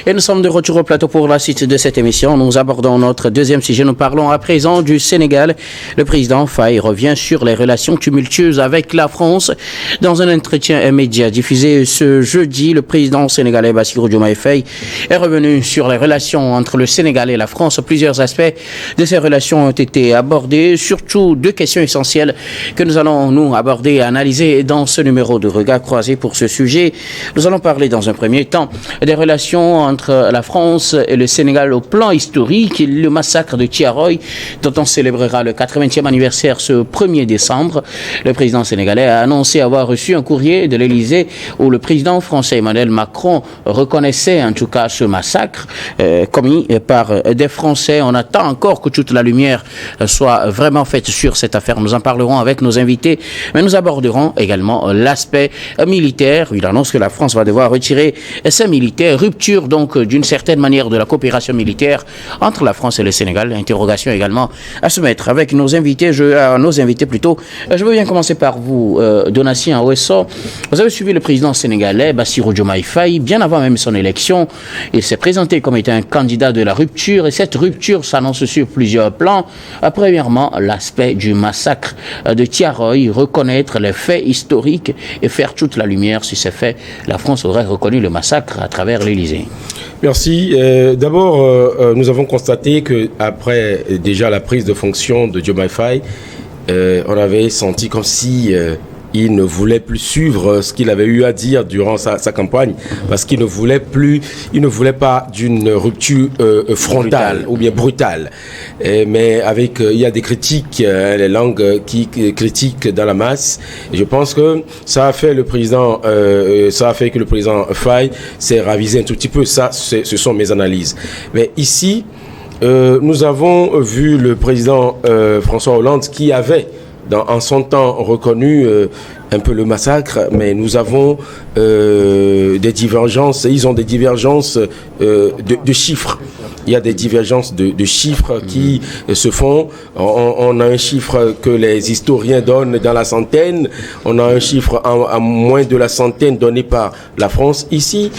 Et nous sommes de retour au plateau pour la suite de cette émission. Nous abordons notre deuxième sujet. Nous parlons à présent du Sénégal. Le président Faye revient sur les relations tumultueuses avec la France. Dans un entretien média diffusé ce jeudi, le président sénégalais Bassirou Diomaye Faye est revenu sur les relations entre le Sénégal et la France. Plusieurs aspects de ces relations ont été abordés, surtout deux questions essentielles que nous allons nous aborder et analyser dans ce numéro de Regard Croisé. Pour ce sujet, nous allons parler dans un premier temps des relations entre la France et le Sénégal au plan historique, le massacre de Thiaroye, dont on célébrera le 80e anniversaire ce 1er décembre. Le président sénégalais a annoncé avoir reçu un courrier de l'Élysée où le président français Emmanuel Macron reconnaissait en tout cas ce massacre commis par des Français. On attend encore que toute la lumière soit vraiment faite sur cette affaire. Nous en parlerons avec nos invités, mais nous aborderons également l'aspect militaire. Il annonce que la France va devoir retirer ses militaires. Rupture donc d'une certaine manière de la coopération militaire entre la France et le Sénégal. Interrogation également à se mettre avec nos invités. Je veux bien commencer par vous, Donatien Awesso. Vous avez suivi le président sénégalais Bassirou Diomaye Faye bien avant même son élection. Il s'est présenté comme étant un candidat de la rupture et cette rupture s'annonce sur plusieurs plans. Premièrement, l'aspect du massacre de Thiaroye, reconnaître les faits historiques et faire toute la lumière sur ces faits. La France aurait reconnu le massacre à travers l'Élysée. Merci. D'abord, nous avons constaté qu'après déjà la prise de fonction de Diomaye Faye, on avait senti comme si il ne voulait plus suivre ce qu'il avait eu à dire durant sa campagne, parce qu'il ne voulait pas d'une rupture frontale ou bien brutale. Mais il y a des critiques, les langues qui critiquent dans la masse. Et je pense que ça a fait que le président Faye s'est ravisé un tout petit peu. Ça, ce sont mes analyses. Mais ici, nous avons vu le président François Hollande qui avait en son temps reconnu un peu le massacre, mais nous avons des divergences. Ils ont des divergences de chiffres. Il y a des divergences de chiffres qui se font. On a un chiffre que les historiens donnent dans la centaine. On a un chiffre à moins de la centaine donné par la France. Ici,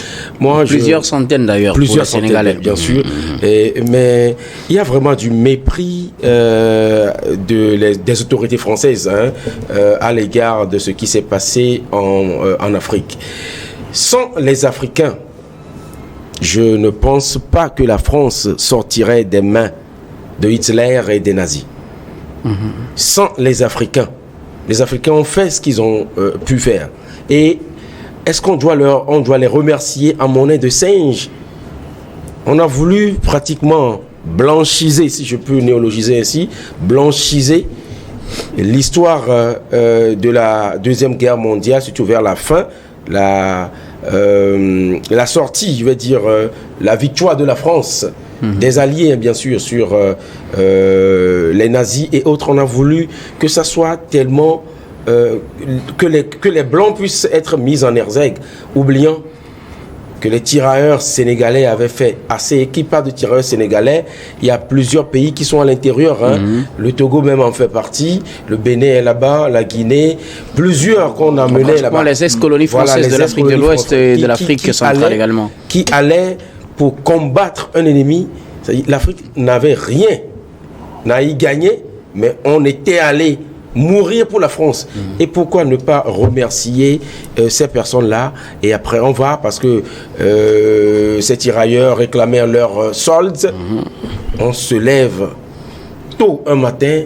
plusieurs centaines d'ailleurs. Plusieurs centaines, Sénégalais, bien sûr. Mais il y a vraiment du mépris des autorités françaises à l'égard de ce qui s'est passé en Afrique. Sans les Africains, je ne pense pas que la France sortirait des mains de Hitler et des nazis. Sans les Africains ont fait ce qu'ils ont pu faire. Et est-ce qu'on doit les remercier en monnaie de singe? On a voulu pratiquement blanchiser, si je peux néologiser ainsi, blanchiser l'histoire de la Deuxième Guerre mondiale, surtout vers la fin, la sortie, je vais dire, la victoire de la France, des Alliés, bien sûr, sur les nazis et autres. On a voulu que ça soit tellement... que les Blancs puissent être mis en exergue, oubliant que les tirailleurs sénégalais avaient fait assez. Qui parle de tirailleurs sénégalais, il y a plusieurs pays qui sont à l'intérieur. Le Togo même en fait partie, le Bénin est là-bas, la Guinée, plusieurs qu'on a menés là-bas. Les ex-colonies françaises de l'Afrique de l'Ouest et de l'Afrique centrale également. Qui allaient pour combattre un ennemi. L'Afrique n'avait rien, n'a y gagné, mais on était allé mourir pour la France. Et pourquoi ne pas remercier ces personnes-là? Et après on va, parce que ces tirailleurs réclamaient leur solde. On se lève tôt un matin,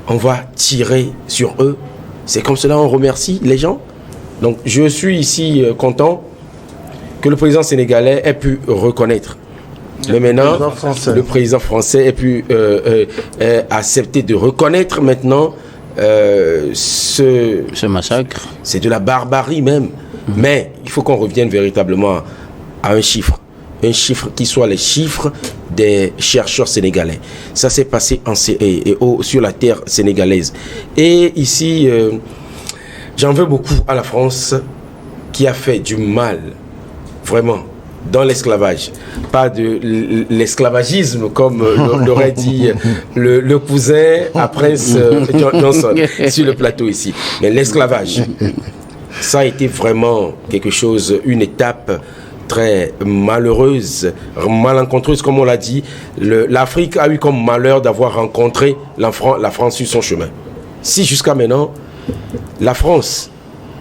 on va tirer sur eux. C'est comme cela on remercie les gens. Donc je suis ici content que le président sénégalais ait pu reconnaître. Mais maintenant, le président français ait pu accepter de reconnaître maintenant ce massacre. C'est de la barbarie même. Mais il faut qu'on revienne véritablement à un chiffre qui soit les chiffres des chercheurs sénégalais. Ça s'est passé sur la terre sénégalaise. Et ici, j'en veux beaucoup à la France qui a fait du mal, vraiment, dans l'esclavage. Pas de l'esclavagisme, comme l'aurait dit le cousin à Prince Johnson sur le plateau ici. Mais l'esclavage, ça a été vraiment quelque chose, une étape très malheureuse, malencontreuse, comme on l'a dit. L'Afrique a eu comme malheur d'avoir rencontré la France sur son chemin. Si jusqu'à maintenant, la France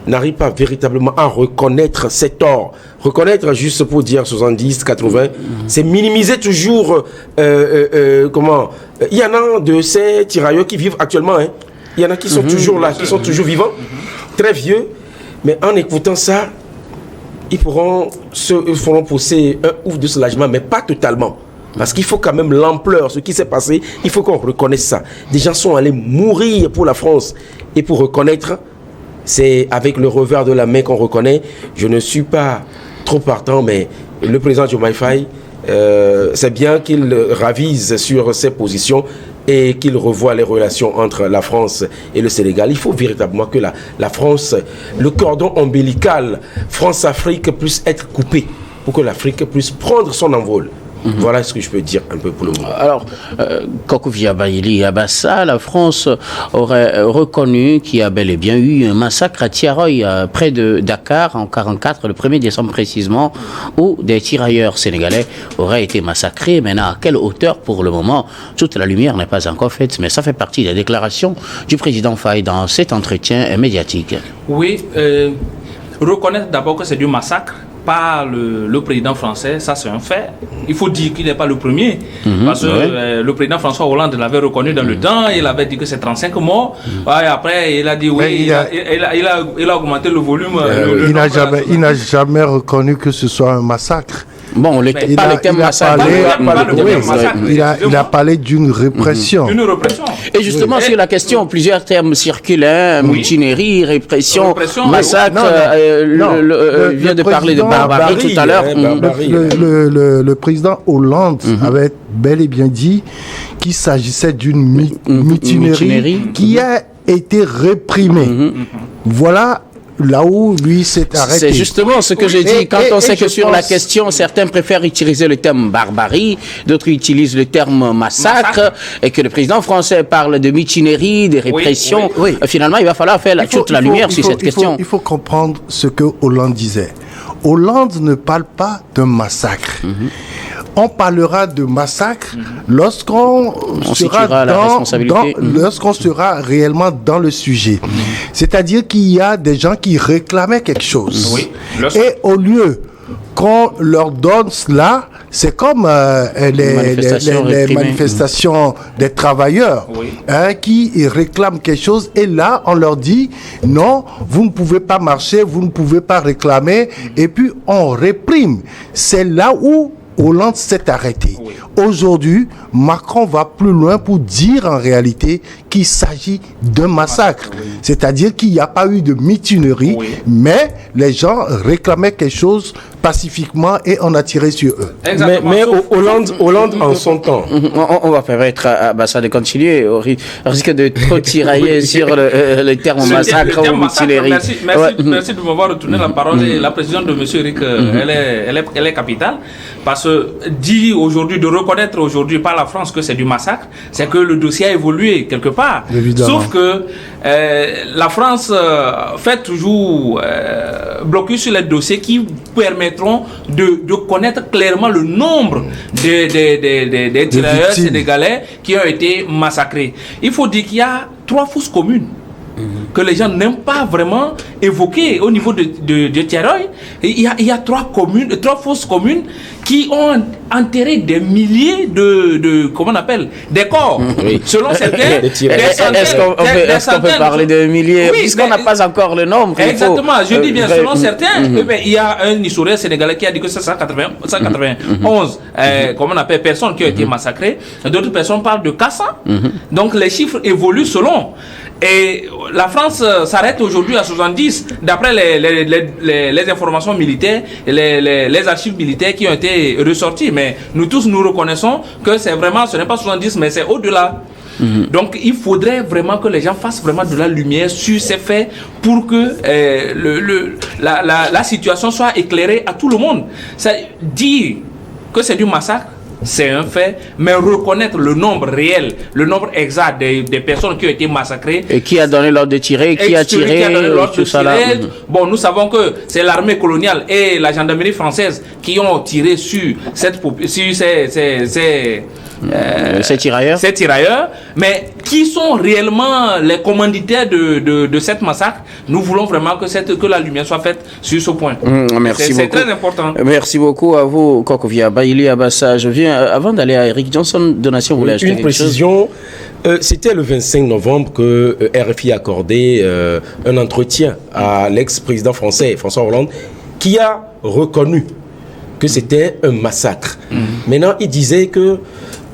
n'arrive pas véritablement à reconnaître ses torts, reconnaître juste pour dire 70, 80, c'est minimiser toujours, il y en a de ces tirailleurs qui vivent actuellement, hein. Il y en a qui sont toujours là, qui sont toujours vivants, très vieux, mais en écoutant ça, ils feront pousser un ouf de soulagement, mais pas totalement. Parce qu'il faut quand même l'ampleur, ce qui s'est passé, il faut qu'on reconnaisse ça. Des gens sont allés mourir pour la France. Et pour reconnaître, c'est avec le revers de la main qu'on reconnaît. Je ne suis pas trop partant, mais le président Diomaye Faye, c'est bien qu'il ravise sur ses positions et qu'il revoie les relations entre la France et le Sénégal. Il faut véritablement que la France, le cordon ombilical France-Afrique puisse être coupé pour que l'Afrique puisse prendre son envol. Voilà ce que je peux dire un peu pour le moment. Alors, Kokouvia Baïli Abassa, la France aurait reconnu qu'il y a bel et bien eu un massacre à Tiaroy, près de Dakar, en 1944, le 1er décembre précisément, où des tirailleurs sénégalais auraient été massacrés. Maintenant, à quelle hauteur, pour le moment, toute la lumière n'est pas encore faite, mais ça fait partie des déclarations du président Faye dans cet entretien médiatique. Oui, reconnaître d'abord que c'est du massacre par le président français, ça c'est un fait. Il faut dire qu'il n'est pas le premier, parce que le président François Hollande l'avait reconnu dans le temps, il avait dit que c'est 35 morts, et après il a dit oui, il a augmenté le volume. Il n'a jamais reconnu que ce soit un massacre. Bon, il a parlé d'une répression. Et justement, sur la question, plusieurs termes circulent, mutinerie, répression, massacre, vient de parler de barbarie tout à l'heure. Le président Hollande avait bel et bien dit qu'il s'agissait d'une mutinerie qui a été réprimée. Voilà là où lui s'est arrêté. C'est justement ce que j'ai dit. Quand on sait que sur la question, certains préfèrent utiliser le terme barbarie, d'autres utilisent le terme massacre, et que le président français parle de mutinerie, de répression, finalement, il va falloir faire toute la lumière sur cette question. Il faut comprendre ce que Hollande disait. Hollande ne parle pas d'un massacre. On parlera de massacre lorsqu'on sera réellement dans le sujet. C'est-à-dire qu'il y a des gens qui réclamaient quelque chose. Et au lieu qu'on leur donne cela, c'est comme les manifestations des travailleurs qui réclament quelque chose. Et là, on leur dit, non, vous ne pouvez pas marcher, vous ne pouvez pas réclamer. Et puis, on réprime. C'est là où Hollande s'est arrêté. Aujourd'hui, Macron va plus loin pour dire en réalité qu'il s'agit d'un massacre. C'est-à-dire qu'il n'y a pas eu de mutinerie, mais les gens réclamaient quelque chose pacifiquement et on a tiré sur eux. Mais Hollande en son temps. On va permettre à Bassa de continuer au risque de trop tirailler sur le terme massacre ou mutinerie. Merci de m'avoir retourné la parole. Et la présidente de M. Eric, elle est capitale. Parce que dit aujourd'hui, de reconnaître aujourd'hui par la France que c'est du massacre, c'est que le dossier a évolué quelque part. Évidemment. Sauf que la France fait toujours blocus sur les dossiers qui permettront de connaître clairement le nombre des tirailleurs sénégalais qui ont été massacrés. Il faut dire qu'il y a 3 fosses communes que les gens n'aiment pas vraiment évoquer au niveau de Tiaroy. Il y a 3 fosses communes qui ont enterré des milliers comment on appelle, des corps. Selon certains, est-ce qu'on peut parler de milliers, puisqu'on n'a pas encore le nombre. Exactement, je dis bien, selon certains, il y a un historien sénégalais qui a dit que c'est 191 comment on appelle, personnes qui ont été massacrées. D'autres personnes parlent de 400. Donc les chiffres évoluent selon. Et la France s'arrête aujourd'hui à 70, d'après les informations militaires, les archives militaires qui ont été ressorties. Mais nous tous, nous reconnaissons que c'est vraiment, ce n'est pas 70, mais c'est au-delà. Donc il faudrait vraiment que les gens fassent vraiment de la lumière sur ces faits pour que la situation soit éclairée à tout le monde. Dire que c'est du massacre, c'est un fait, mais reconnaître le nombre réel, le nombre exact des personnes qui ont été massacrées. Et qui a donné l'ordre de tirer, qui a tiré, tout ça là. Bon, nous savons que c'est l'armée coloniale et la gendarmerie française qui ont tiré sur ces tirailleurs, mais qui sont réellement les commanditaires de cette massacre. Nous voulons vraiment que la lumière soit faite sur ce point. Merci beaucoup. C'est très important. Merci beaucoup à vous, Kokovia Baili Abassa. Je viens, avant d'aller à Eric Johnson, Donation, vous voulez ajouter quelque précision. C'était le 25 novembre que RFI a accordé un entretien à l'ex-président français, François Hollande, qui a reconnu que c'était un massacre. Maintenant, il disait que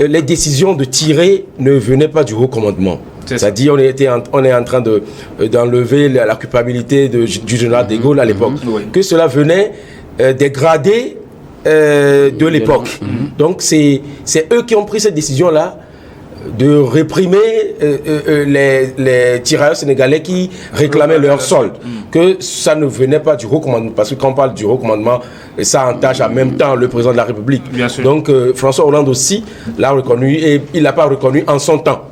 les décisions de tirer ne venaient pas du haut commandement. C'est-à-dire on est en train d'enlever la culpabilité du général de Gaulle à l'époque. Que cela venait des gradés de l'époque. Donc c'est eux qui ont pris cette décision-là de réprimer les tirailleurs sénégalais qui réclamaient leur solde. Que ça ne venait pas du haut commandement, parce que quand on parle du haut commandement, ça entache en même temps le président de la République. Donc François Hollande aussi l'a reconnu, et il l'a pas reconnu en son temps.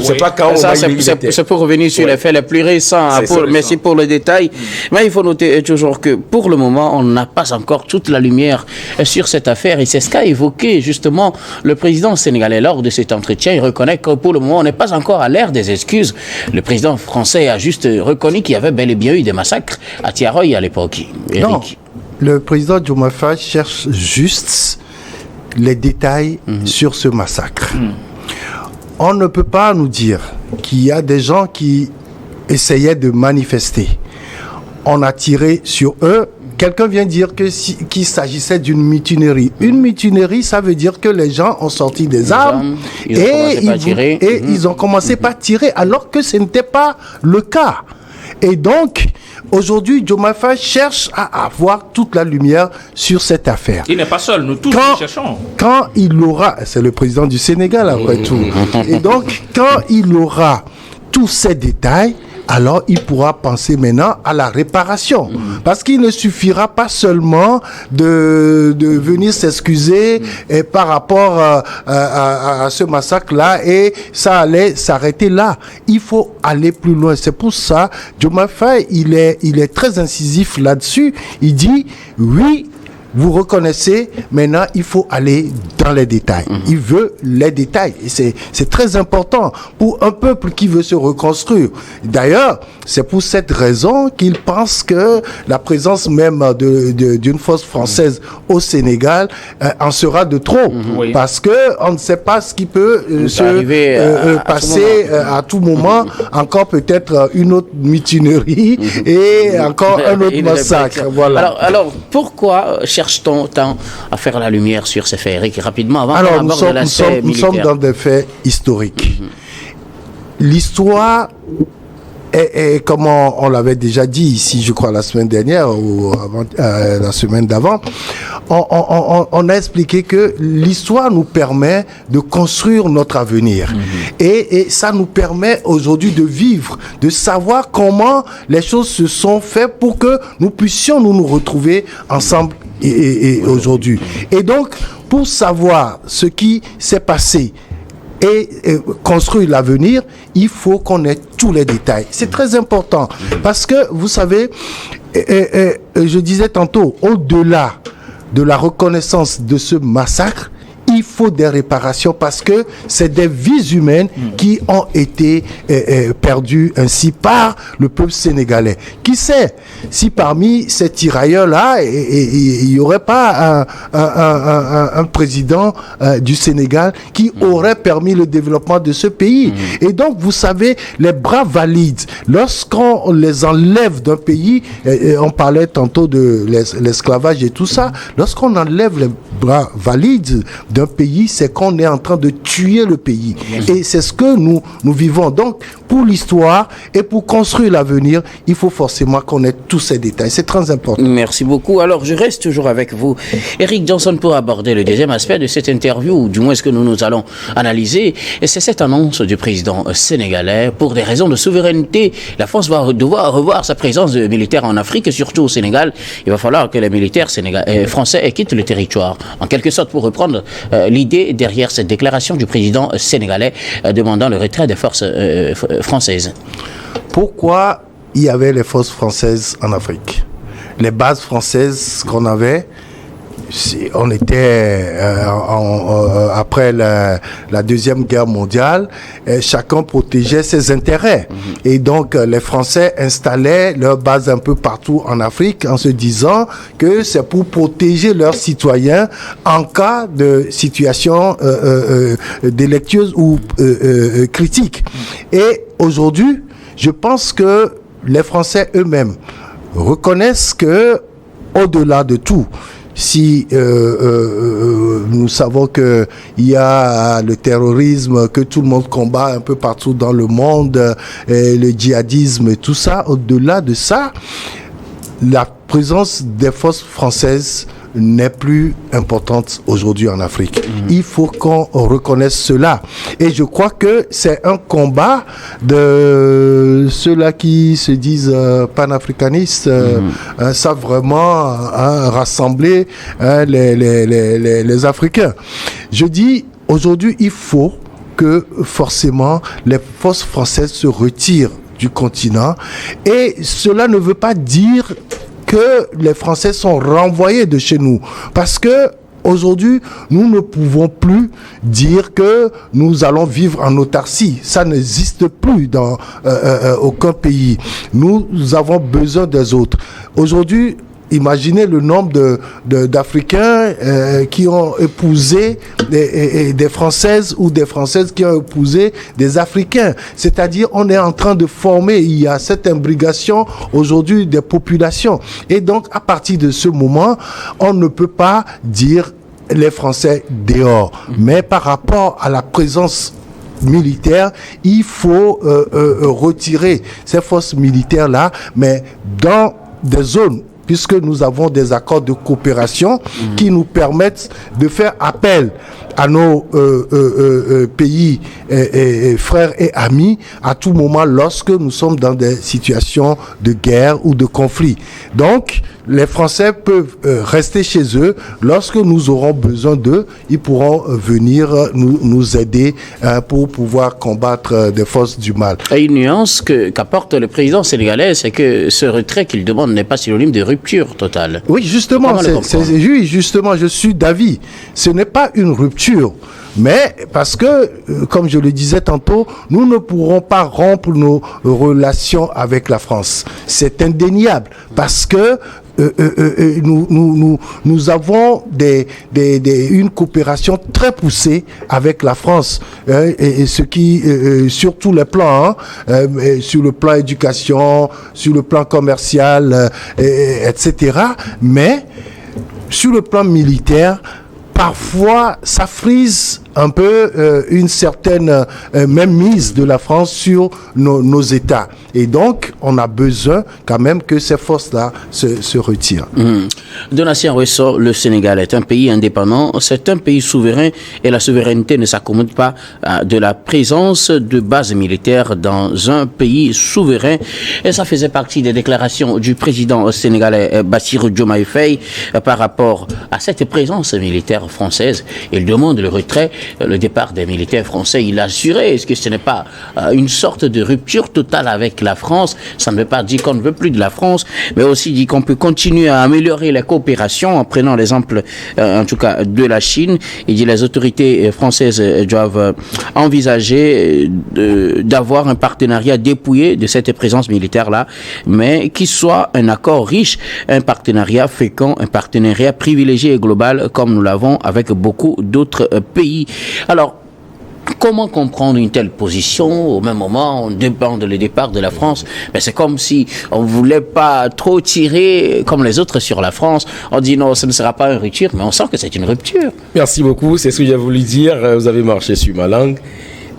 C'est pas quand c'est pour revenir sur les faits les plus récents. Merci pour le détail. Mais il faut noter toujours que pour le moment, on n'a pas encore toute la lumière sur cette affaire, et c'est ce qu'a évoqué justement le président sénégalais lors de cet entretien. Il reconnaît que pour le moment, on n'est pas encore à l'ère des excuses. Le président français a juste reconnu qu'il y avait bel et bien eu des massacres à Tiaroy à l'époque. Non, le président Diomaye Faye cherche juste les détails sur ce massacre. On ne peut pas nous dire qu'il y a des gens qui essayaient de manifester. On a tiré sur eux. Quelqu'un vient dire qu'il s'agissait d'une mutinerie. Une mutinerie, ça veut dire que les gens ont sorti des armes et ils ont commencé par tirer, alors que ce n'était pas le cas. Et donc, aujourd'hui, Diomaye Faye cherche à avoir toute la lumière sur cette affaire. Il n'est pas seul, nous tous nous cherchons. Quand il aura, c'est le président du Sénégal après tout, et donc quand il aura tous ces détails, alors il pourra penser maintenant à la réparation. Parce qu'il ne suffira pas seulement de venir s'excuser par rapport à ce massacre-là, et ça allait s'arrêter là. Il faut aller plus loin. C'est pour ça, Diomaye Faye, il est très incisif là-dessus. Il dit, oui, vous reconnaissez, maintenant il faut aller dans les détails. Il veut les détails. Et c'est très important pour un peuple qui veut se reconstruire. D'ailleurs, c'est pour cette raison qu'il pense que la présence même d'une force française au Sénégal en sera de trop. Parce qu'on ne sait pas ce qui peut se passer à tout moment. Encore peut-être une autre mutinerie et encore un autre massacre. Voilà. Alors pourquoi cherche-t-on tant à faire la lumière sur ces faits, Eric, rapidement, avant qu'on aborde l'aspect militaire? Nous sommes dans des faits historiques. L'histoire est, comme on l'avait déjà dit ici, je crois, la semaine dernière ou la semaine d'avant, on a expliqué que l'histoire nous permet de construire notre avenir. Et ça nous permet aujourd'hui de vivre, de savoir comment les choses se sont faites pour que nous puissions nous retrouver ensemble et aujourd'hui. Et donc, pour savoir ce qui s'est passé et construire l'avenir, il faut qu'on ait tous les détails. C'est très important parce que, vous savez, je disais tantôt, au-delà de la reconnaissance de ce massacre, il faut des réparations parce que c'est des vies humaines qui ont été perdues ainsi par le peuple sénégalais. Qui sait si parmi ces tirailleurs-là, il n'y aurait pas un président du Sénégal qui aurait permis le développement de ce pays. Et donc, vous savez, les bras valides, lorsqu'on les enlève d'un pays, on parlait tantôt de l'esclavage et tout ça, lorsqu'on enlève les bras valides d'un pays, c'est qu'on est en train de tuer le pays. Et c'est ce que nous vivons. Donc, pour l'histoire et pour construire l'avenir, il faut forcément connaître tous ces détails. C'est très important. Merci beaucoup. Alors, je reste toujours avec vous, Eric Johnson, pour aborder le deuxième aspect de cette interview, ou du moins ce que nous allons analyser. Et c'est cette annonce du président sénégalais. Pour des raisons de souveraineté, la France va devoir revoir sa présence militaire en Afrique, et surtout au Sénégal. Il va falloir que les militaires français quittent le territoire. En quelque sorte, pour reprendre l'idée derrière cette déclaration du président sénégalais demandant le retrait des forces françaises. Pourquoi il y avait les forces françaises en Afrique? Les bases françaises qu'on avait, on était après la Deuxième Guerre mondiale, chacun protégeait ses intérêts. Et donc les Français installaient leurs bases un peu partout en Afrique en se disant que c'est pour protéger leurs citoyens en cas de situation délictueuse ou critique. Et aujourd'hui, je pense que les Français eux-mêmes reconnaissent que, au-delà de tout, si nous savons que il y a le terrorisme que tout le monde combat un peu partout dans le monde, et le djihadisme et tout ça, au-delà de ça, la présence des forces françaises n'est plus importante aujourd'hui en Afrique. Il faut qu'on reconnaisse cela. Et je crois que c'est un combat de ceux-là qui se disent panafricanistes, savent vraiment rassembler les Africains. Je dis, aujourd'hui, il faut que forcément les forces françaises se retirent du continent. Et cela ne veut pas dire que les Français sont renvoyés de chez nous. Parce que aujourd'hui, nous ne pouvons plus dire que nous allons vivre en autarcie. Ça n'existe plus dans aucun pays. Nous avons besoin des autres. Aujourd'hui, imaginez le nombre d'Africains qui ont épousé des Françaises ou des Françaises qui ont épousé des Africains. C'est-à-dire, on est en train de former, il y a cette imbrication aujourd'hui des populations. Et donc, à partir de ce moment, on ne peut pas dire les Français dehors. Mais par rapport à la présence militaire, il faut retirer ces forces militaires-là, mais dans des zones, puisque nous avons des accords de coopération qui nous permettent de faire appel à nos pays frères et amis à tout moment lorsque nous sommes dans des situations de guerre ou de conflit. Donc, les Français peuvent rester chez eux. Lorsque nous aurons besoin d'eux, ils pourront venir nous aider pour pouvoir combattre des forces du mal. Et une nuance qu'apporte le président sénégalais, c'est que ce retrait qu'il demande n'est pas synonyme de rupture totale. Oui, justement, justement, je suis d'avis. Ce n'est pas une rupture. Mais parce que, comme je le disais tantôt, nous ne pourrons pas rompre nos relations avec la France. C'est indéniable parce que nous avons une coopération très poussée avec la France, et ce qui, sur tous les plans, sur le plan éducation, sur le plan commercial, etc. Mais sur le plan militaire, parfois, ça frise un peu une certaine mainmise de la France sur nos États. Et donc, on a besoin quand même que ces forces-là se retirent. Donatien Ressort, le Sénégal est un pays indépendant, c'est un pays souverain et la souveraineté ne s'accommode pas de la présence de bases militaires dans un pays souverain. Et ça faisait partie des déclarations du président sénégalais Bassirou Diomaye Faye par rapport à cette présence militaire française. Il demande le retrait, le départ des militaires français. Il a assuré, est-ce que ce n'est pas une sorte de rupture totale avec la France? Ça ne veut pas dire qu'on ne veut plus de la France, mais aussi dit qu'on peut continuer à améliorer la coopération en prenant l'exemple, en tout cas, de la Chine. Il dit les autorités françaises doivent envisager d'avoir un partenariat dépouillé de cette présence militaire-là, mais qui soit un accord riche, un partenariat fécond, un partenariat privilégié et global, comme nous l'avons avec beaucoup d'autres pays. Alors, comment comprendre une telle position? Au même moment, on demande le départ de la France. Mais c'est comme si on ne voulait pas trop tirer comme les autres sur la France. On dit non, ce ne sera pas une rupture, mais on sent que c'est une rupture. Merci beaucoup, c'est ce que j'ai voulu dire. Vous avez marché sur ma langue.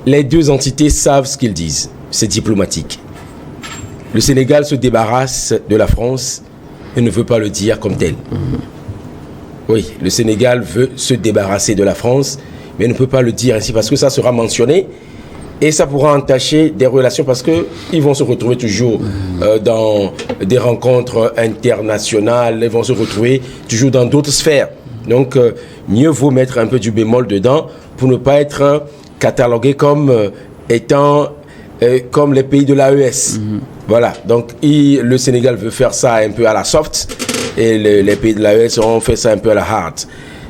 Les deux entités savent ce qu'ils disent. c'est diplomatique. Le Sénégal se débarrasse de la France et ne veut pas le dire comme tel. Oui, le Sénégal veut se débarrasser de la France, mais ne peut pas le dire ainsi parce que ça sera mentionné et ça pourra entacher des relations parce qu'ils vont se retrouver toujours dans des rencontres internationales, ils vont se retrouver toujours dans d'autres sphères. Donc, mieux vaut mettre un peu du bémol dedans pour ne pas être catalogué comme étant comme les pays de l'AES. Voilà, donc le Sénégal veut faire ça un peu à la soft et les pays de l'AES ont fait ça un peu à la hard.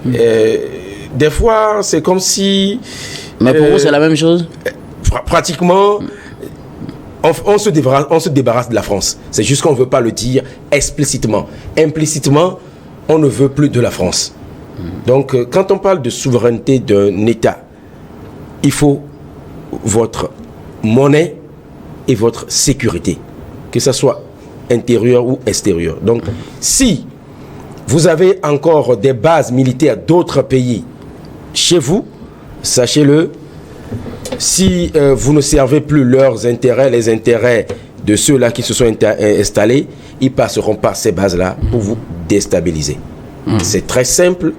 Des fois, c'est comme si... Mais pour vous, c'est la même chose? Pratiquement, on se débarrasse de la France. C'est juste qu'on ne veut pas le dire explicitement. Implicitement, on ne veut plus de la France. Donc, quand on parle de souveraineté d'un État, il faut votre monnaie et votre sécurité, que ce soit intérieure ou extérieure. Donc, si vous avez encore des bases militaires d'autres pays chez vous, sachez-le, si vous ne servez plus leurs intérêts, les intérêts de ceux-là qui se sont installés, ils passeront par ces bases-là pour vous déstabiliser. C'est très simple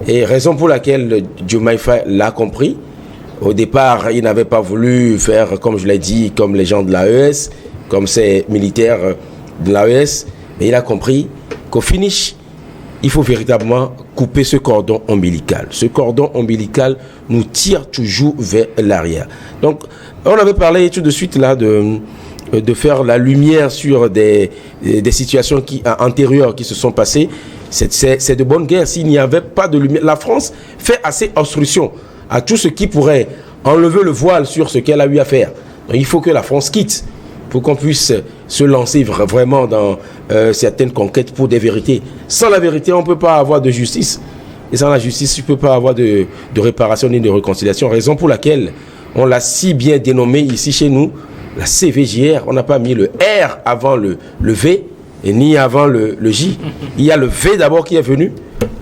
et raison pour laquelle Diomaye Faye l'a compris. Au départ, il n'avait pas voulu faire, comme je l'ai dit, comme les gens de l'AES, comme ces militaires de l'AES, mais il a compris qu'au finish, il faut véritablement couper ce cordon ombilical. Ce cordon ombilical nous tire toujours vers l'arrière. Donc, on avait parlé tout de suite là de faire la lumière sur des situations antérieures qui se sont passées. C'est de bonne guerre. S'il n'y avait pas de lumière, la France fait assez obstruction à tout ce qui pourrait enlever le voile sur ce qu'elle a eu à faire. Donc, il faut que la France quitte pour qu'on puisse se lancer vraiment dans certaines conquêtes pour des vérités. Sans la vérité, on ne peut pas avoir de justice. Et sans la justice, tu ne peux pas avoir de réparation ni de réconciliation. Raison pour laquelle on l'a si bien dénommé ici chez nous, la CVJR. On n'a pas mis le R avant le V et ni avant le J. Il y a le V d'abord qui est venu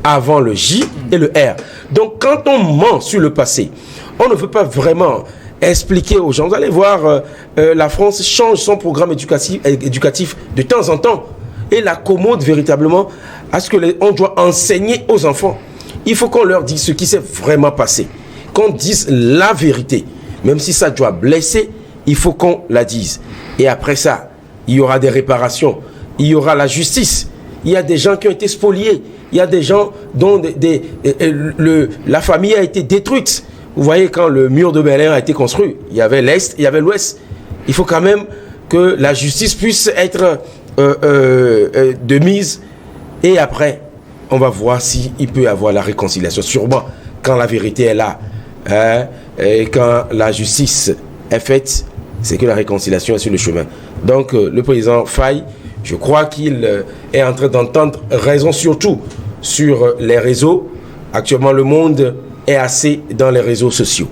avant le J et le R. Donc quand on ment sur le passé, on ne veut pas vraiment expliquer aux gens. Vous allez voir, la France change son programme éducatif de temps en temps et l'accommode véritablement à ce qu'on doit enseigner aux enfants. Il faut qu'on leur dise ce qui s'est vraiment passé, qu'on dise la vérité. Même si ça doit blesser, il faut qu'on la dise. Et après ça, il y aura des réparations, il y aura la justice. Il y a des gens qui ont été spoliés, il y a des gens dont la famille a été détruite. Vous voyez, quand le mur de Berlin a été construit, il y avait l'Est, il y avait l'Ouest. Il faut quand même que la justice puisse être de mise. Et après, on va voir s'il peut y avoir la réconciliation. Sûrement, quand la vérité est là, et quand la justice est faite, c'est que la réconciliation est sur le chemin. Donc, le président Faye, je crois qu'il est en train d'entendre raison, surtout sur les réseaux. Actuellement, le monde est assez dans les réseaux sociaux.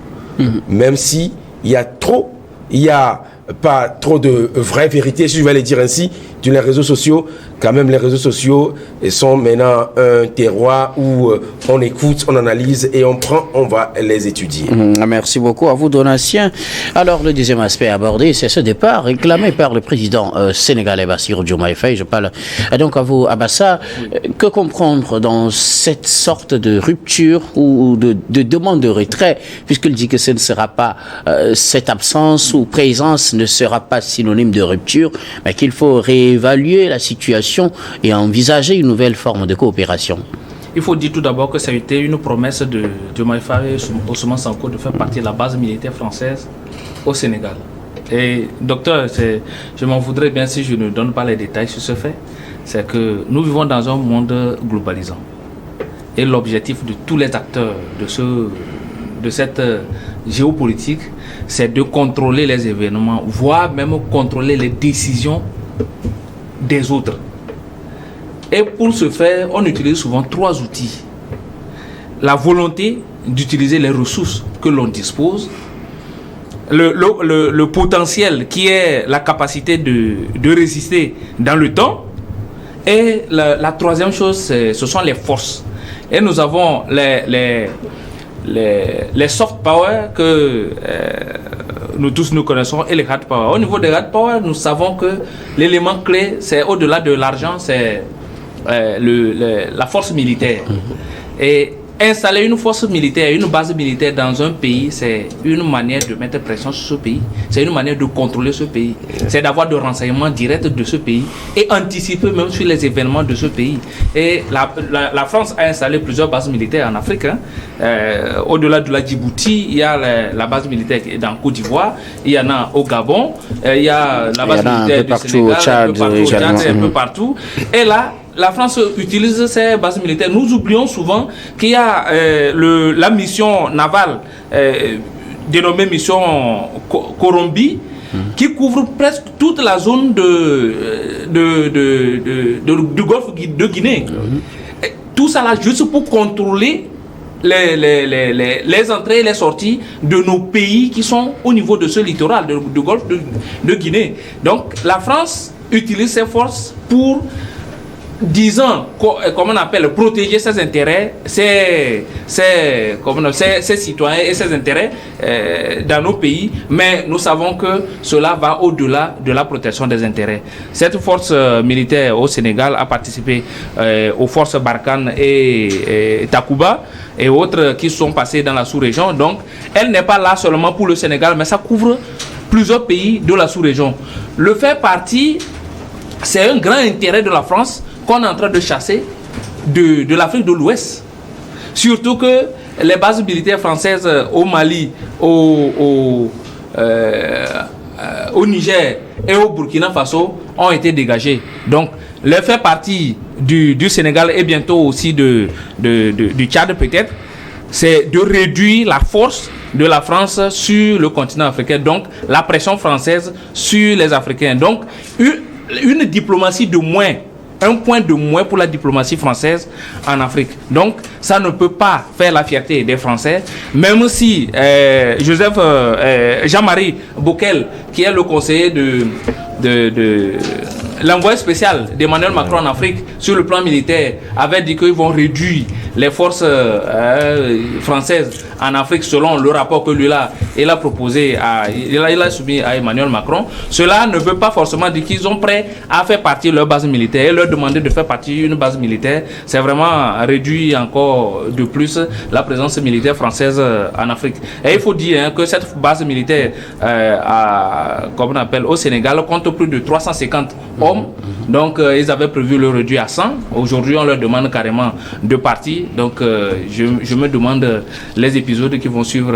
Même si il y a pas trop de vraie vérité, si je vais le dire ainsi, sur les réseaux sociaux. Quand même, les réseaux sociaux sont maintenant un terroir où on écoute, on analyse et on va les étudier. Merci beaucoup à vous, Donatien. Alors, le deuxième aspect abordé, c'est ce départ réclamé par le président sénégalais Bassirou Diomaye Faye. Je parle donc à vous, Abassa. Que comprendre dans cette sorte de rupture ou de demande de retrait, puisqu'il dit que ce ne sera pas cette absence ou présence ne sera pas synonyme de rupture, mais qu'il faut réévaluer la situation et envisager une nouvelle forme de coopération. Il faut dire tout d'abord que ça a été une promesse de Diomaye Faye et Ousmane Sonko de faire partie de la base militaire française au Sénégal. Et docteur, je m'en voudrais bien si je ne donne pas les détails sur ce fait. C'est que nous vivons dans un monde globalisant. Et l'objectif de tous les acteurs de cette géopolitique, c'est de contrôler les événements, voire même contrôler les décisions des autres. Et pour ce faire, on utilise souvent 3 outils. La volonté d'utiliser les ressources que l'on dispose, le potentiel qui est la capacité de résister dans le temps, et la troisième chose, ce sont les forces. Et nous avons les soft power que nous tous nous connaissons, et les hard power. Au niveau des hard power, nous savons que l'élément clé, c'est au-delà de l'argent, c'est la force militaire. Et installer une force militaire, une base militaire dans un pays, c'est une manière de mettre pression sur ce pays. C'est une manière de contrôler ce pays. C'est d'avoir des renseignements directs de ce pays et anticiper même sur les événements de ce pays. Et la France a installé plusieurs bases militaires en Afrique. Au-delà de la Djibouti, il y a la base militaire dans Côte d'Ivoire, il y en a au Gabon, il y a la base militaire du Sénégal, un peu partout. Et là, la France utilise ces bases militaires. Nous oublions souvent qu'il y a la mission navale dénommée mission Corombi qui couvre presque toute la zone du golfe de Guinée. Tout ça là juste pour contrôler les entrées et les sorties de nos pays qui sont au niveau de ce littoral du golfe de Guinée. Donc la France utilise ses forces pour, disons, comment on appelle, protéger ses intérêts, ses citoyens et ses intérêts dans nos pays, mais nous savons que cela va au-delà de la protection des intérêts. Cette force militaire au Sénégal a participé aux forces Barkhane et Takuba et autres qui sont passés dans la sous-région. Donc, elle n'est pas là seulement pour le Sénégal, mais ça couvre plusieurs pays de la sous-région. Le faire partie, c'est un grand intérêt de la France qu'on est en train de chasser de l'Afrique de l'Ouest. Surtout que les bases militaires françaises au Mali, au Niger et au Burkina Faso ont été dégagées. Donc, le faire partie du Sénégal et bientôt aussi du Tchad peut-être, c'est de réduire la force de la France sur le continent africain. Donc, la pression française sur les Africains. Donc, une diplomatie de moins. Un point de moins pour la diplomatie française en Afrique. Donc, ça ne peut pas faire la fierté des Français, même si Jean-Marie Bockel, qui est le conseiller de l'envoyé spécial d'Emmanuel Macron en Afrique sur le plan militaire, avait dit qu'ils vont réduire les forces françaises en Afrique selon le rapport que lui il a proposé, il a soumis à Emmanuel Macron. Cela ne veut pas forcément dire qu'ils sont prêts à faire partie de leur base militaire et leur demander de faire partie d'une base militaire. C'est vraiment réduire encore de plus la présence militaire française en Afrique. Et il faut dire que cette base militaire, comme on appelle au Sénégal, compte plus de 350 hommes. Donc ils avaient prévu le réduire à 100. Aujourd'hui, on leur demande carrément de partir. Donc je me demande les épisodes qui vont suivre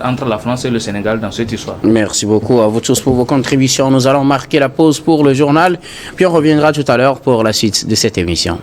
entre la France et le Sénégal dans cette histoire. Merci beaucoup à vous tous pour vos contributions. Nous allons marquer la pause pour le journal, puis on reviendra tout à l'heure pour la suite de cette émission.